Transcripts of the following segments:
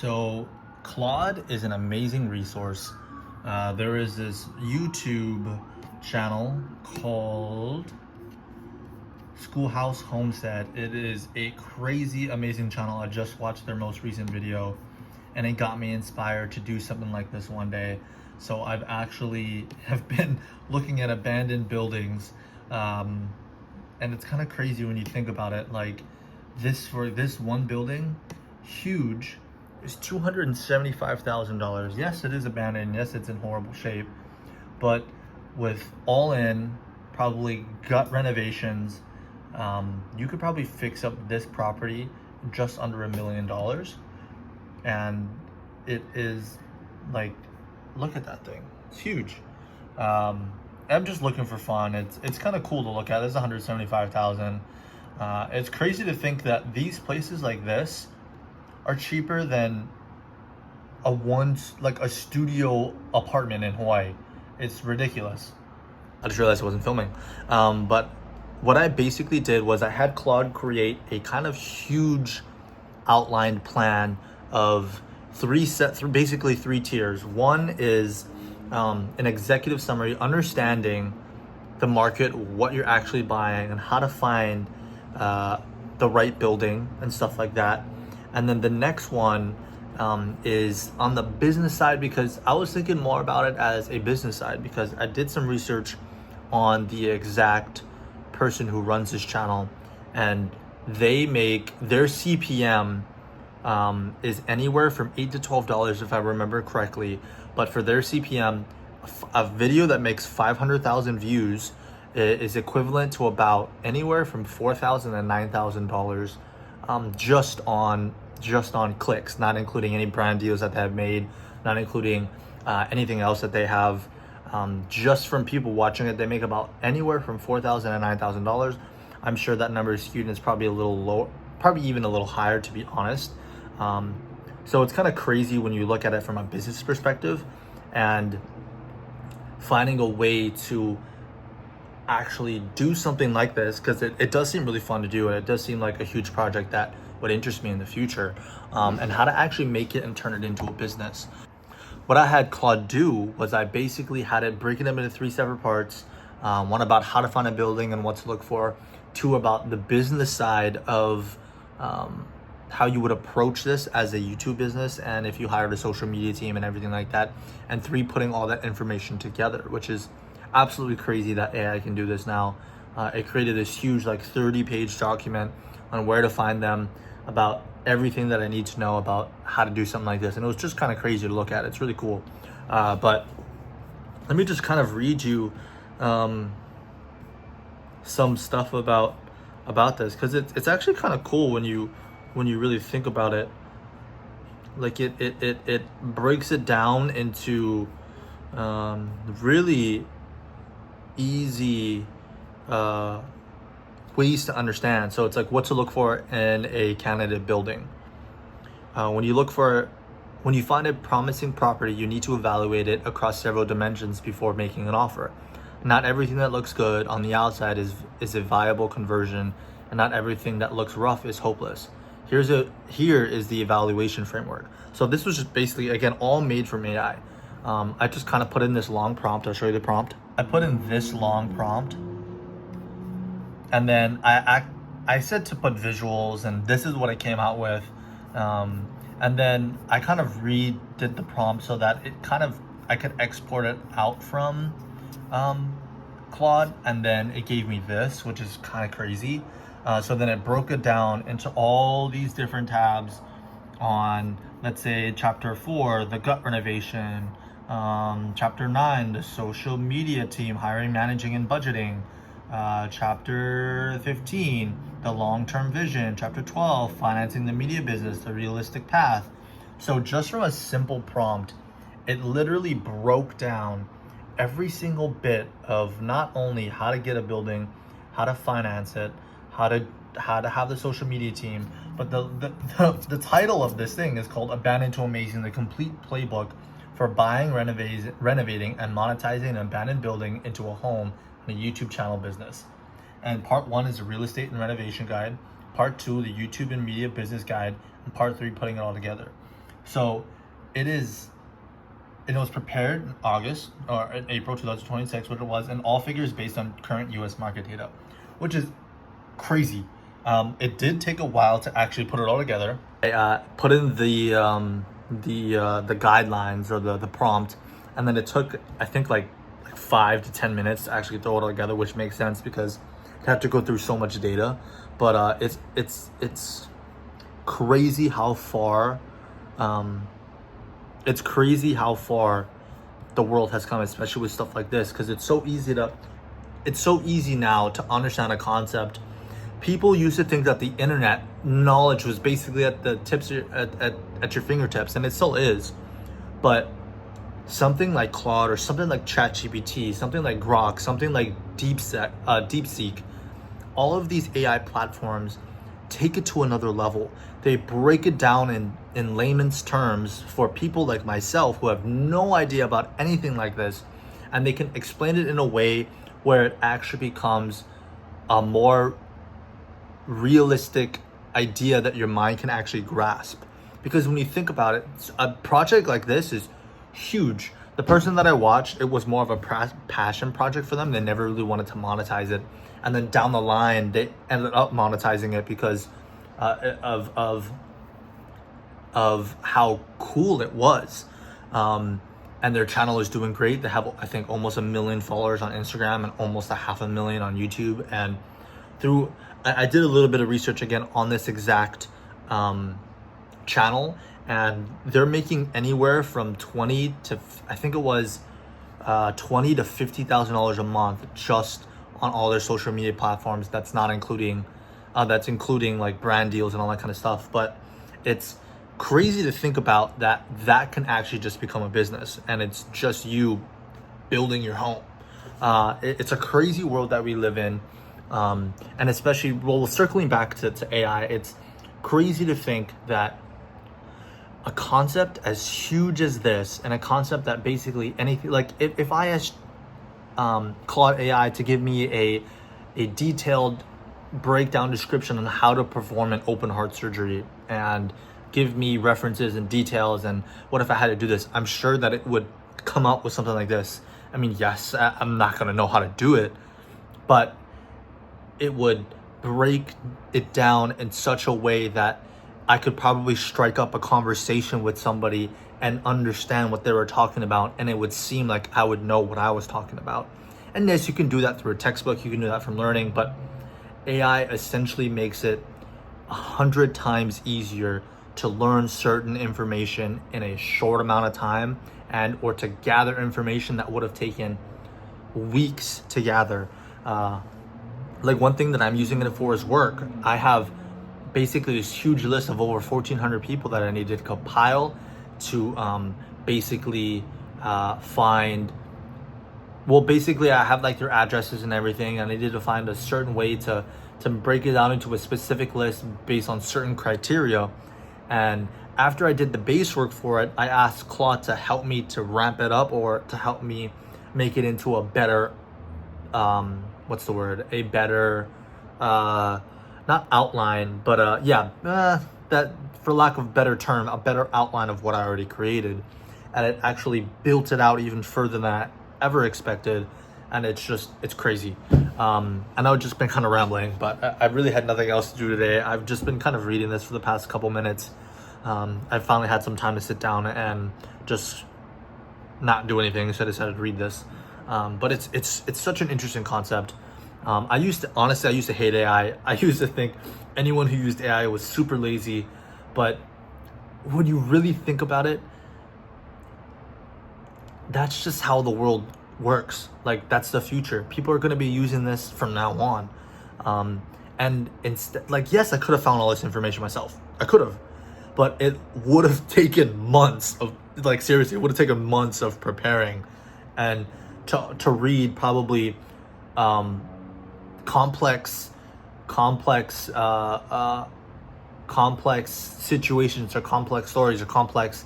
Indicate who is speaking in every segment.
Speaker 1: So Claude is an amazing resource. There is this YouTube channel called Schoolhouse Homestead. It is a crazy, amazing channel. I just watched their most recent video and it got me inspired to do something like this one day. So I've actually have been looking at abandoned buildings, and it's kind of crazy when you think about it. Like for this one building, huge, is $275,000. Yes, it is abandoned. Yes, it's in horrible shape, but with all in, probably gut renovations, you could probably fix up this property just under $1 million. And it is like, look at that thing. It's huge. I'm just looking for fun. It's kind of cool to look at. It's 175,000. It's crazy to think that these places like this are cheaper than a studio apartment in Hawaii. It's ridiculous. I just realized I wasn't filming. But what I basically did was I had Claude create a kind of huge outlined plan of basically three tiers. One is an executive summary, understanding the market, what you're actually buying, and how to find the right building and stuff like that. And then the next one is on the business side, because I was thinking more about it as a business side, because I did some research on the exact person who runs this channel, and they make their CPM is anywhere from $8 to $12 if I remember correctly. But for their CPM, a video that makes 500,000 views is equivalent to about anywhere from $4,000 and $9,000 just on clicks, not including any brand deals that they have made, not including anything else that they have. Just from people watching it, they make about anywhere from $4,000 and $9,000. I'm sure that number is skewed and it's probably a little low, probably even a little higher, to be honest. So it's kind of crazy when you look at it from a business perspective, and finding a way to actually do something like this, because it does seem really fun to do, and it does seem like a huge project that would interest me in the future, and how to actually make it and turn it into a business. What I had Claude do was I basically had it breaking them into three separate parts. One about how to find a building and what to look for. Two about the business side of how you would approach this as a YouTube business, and if you hired a social media team and everything like that. And three, putting all that information together, which is absolutely crazy that AI can do this now. It created this huge 30-page document on where to find them, about everything that I need to know about how to do something like this. And it was just kind of crazy to look at. It's really cool. But let me just kind of read you some stuff about this, because it's actually kind of cool when you really think about it. Like it breaks it down into really easy ways to understand. So it's like what to look for in a candidate building. When you find a promising property, you need to evaluate it across several dimensions before making an offer. Not everything that looks good on the outside is a viable conversion, and not everything that looks rough is hopeless. Here is the evaluation framework. So this was just basically, again, all made from AI. I just kind of put in this long prompt. I'll show you the prompt. I put in this long prompt, and then I said to put visuals, and this is what it came out with. And then I kind of redid the prompt so that I could export it out from Claude, and then it gave me this, which is kind of crazy. So then it broke it down into all these different tabs on, let's say, chapter 4, the gut renovation, chapter 9, the social media team, hiring, managing, and budgeting, chapter 15, the long-term vision, chapter 12, financing the media business, the realistic path. So just from a simple prompt, it literally broke down every single bit of not only how to get a building, how to finance it, how to have the social media team, but the title of this thing is called Abandoned to Amazing: The Complete Playbook for Buying, Renovating, and Monetizing an Abandoned Building into a Home and a YouTube Channel Business. And part 1 is a real estate and renovation guide, part 2 the YouTube and media business guide, and part 3 putting it all together. So it is, and it was prepared in August or in April 2026, what it was, and all figures based on current US market data, which is crazy. It did take a while to actually put it all together. I put in the guidelines or the prompt, and then it took, I think, like 5 to 10 minutes to actually throw it all together, which makes sense because you have to go through so much data. But it's crazy how far it's crazy how far the world has come, especially with stuff like this, because it's so easy now to understand a concept. People used to think that the internet knowledge was basically at the tips at your fingertips, and it still is. But something like Claude or something like ChatGPT, something like Grok, something like DeepSeek, all of these AI platforms take it to another level. They break it down in layman's terms for people like myself who have no idea about anything like this, and they can explain it in a way where it actually becomes a more realistic idea that your mind can actually grasp. Because when you think about it, a project like this is huge. The person that I watched, it was more of a passion project for them. They never really wanted to monetize it, and then down the line they ended up monetizing it because of how cool it was. And their channel is doing great. They have, I think, almost 1 million followers on Instagram and almost 500,000 on YouTube. And I did a little bit of research again on this exact channel, and they're making anywhere from 20 to, I think it was $20,000 to $50,000 a month just on all their social media platforms. That's not including that's including like brand deals and all that kind of stuff. But it's crazy to think about that can actually just become a business, and it's just you building your home. It's a crazy world that we live in. And especially, well, circling back to AI, it's crazy to think that a concept as huge as this, and a concept that basically anything, like if I asked Claude AI to give me a detailed breakdown description on how to perform an open heart surgery and give me references and details, and what if I had to do this, I'm sure that it would come up with something like this. I mean, yes, I'm not gonna know how to do it, but it would break it down in such a way that I could probably strike up a conversation with somebody and understand what they were talking about, and it would seem like I would know what I was talking about. And yes, you can do that through a textbook, you can do that from learning, but AI essentially makes it 100 times easier to learn certain information in a short amount of time, and or to gather information that would have taken weeks to gather. Like one thing that I'm using it for is work. I have basically this huge list of over 1,400 people that I needed to compile to basically find. Well, basically, I have like their addresses and everything, and I needed to find a certain way to break it down into a specific list based on certain criteria. And after I did the base work for it, I asked Claude to help me to ramp it up, or to help me make it into a better, what's the word? A better, not outline, but that, for lack of a better term, a better outline of what I already created. And it actually built it out even further than I ever expected. And it's crazy. And I've just been kind of rambling, but I really had nothing else to do today. I've just been kind of reading this for the past couple minutes. I finally had some time to sit down and just not do anything, so I decided to read this. But it's such an interesting concept. I used to hate AI. I used to think anyone who used AI was super lazy, but when you really think about it, that's just how the world works. Like, that's the future. People are going to be using this from now on. And instead, like, yes, I could have found all this information myself. I could have, but it would have taken months of, like, seriously, it would have taken months of preparing and to read probably complex situations, or complex stories, or complex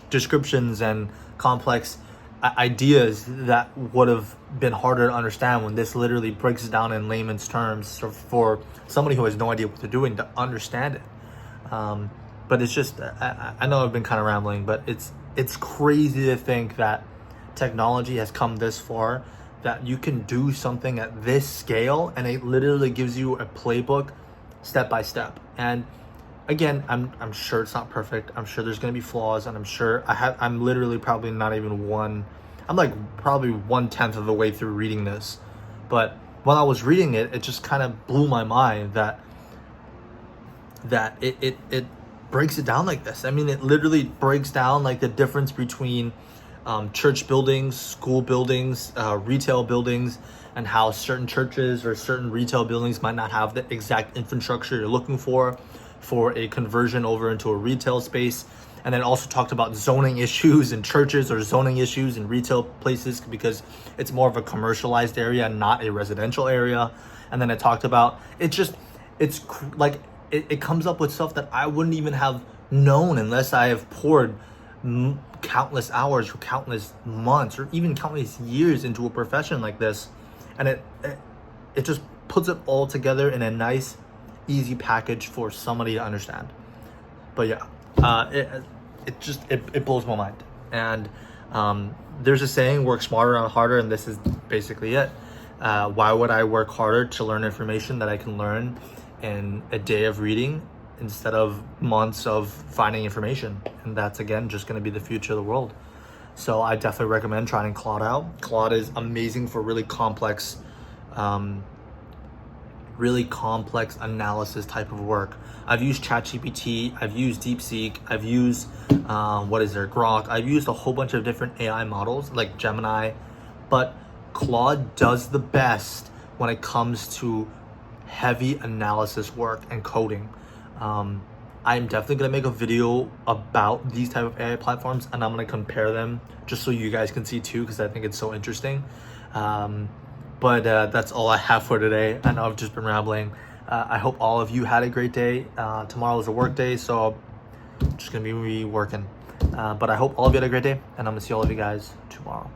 Speaker 1: descriptions, and complex ideas that would have been harder to understand, when this literally breaks it down in layman's terms for somebody who has no idea what they're doing to understand it. But it's just, I know I've been kind of rambling, but it's crazy to think that technology has come this far, that you can do something at this scale and it literally gives you a playbook step by step. And again, I'm sure it's not perfect. I'm sure there's gonna be flaws, and I'm sure I'm literally probably not even I'm like probably 1/10 of the way through reading this. But when I was reading it, it just kind of blew my mind that it breaks it down like this. I mean, it literally breaks down like the difference between church buildings, school buildings, retail buildings, and how certain churches or certain retail buildings might not have the exact infrastructure you're looking for a conversion over into a retail space. And then also talked about zoning issues in churches or zoning issues in retail places because it's more of a commercialized area, not a residential area. And then it talked about it comes up with stuff that I wouldn't even have known unless I have poured countless hours or countless months or even countless years into a profession like this. And it just puts it all together in a nice, easy package for somebody to understand. But yeah, it blows my mind. And there's a saying, work smarter, not harder, and this is basically it. Why would I work harder to learn information that I can learn in a day of reading instead of months of finding information? And that's, again, just going to be the future of the world. So I definitely recommend trying Claude out. Claude is amazing for really complex analysis type of work. I've used ChatGPT, I've used DeepSeek, I've used Grok. I've used a whole bunch of different AI models like Gemini, but Claude does the best when it comes to heavy analysis work and coding. I'm definitely gonna make a video about these type of AI platforms, and I'm gonna compare them just so you guys can see too, because I think it's so interesting. But that's all I have for today. I know I've just been rambling. I hope all of you had a great day. Tomorrow is a work day, so I'm just gonna be working. But I hope all of you had a great day, and I'm gonna see all of you guys tomorrow.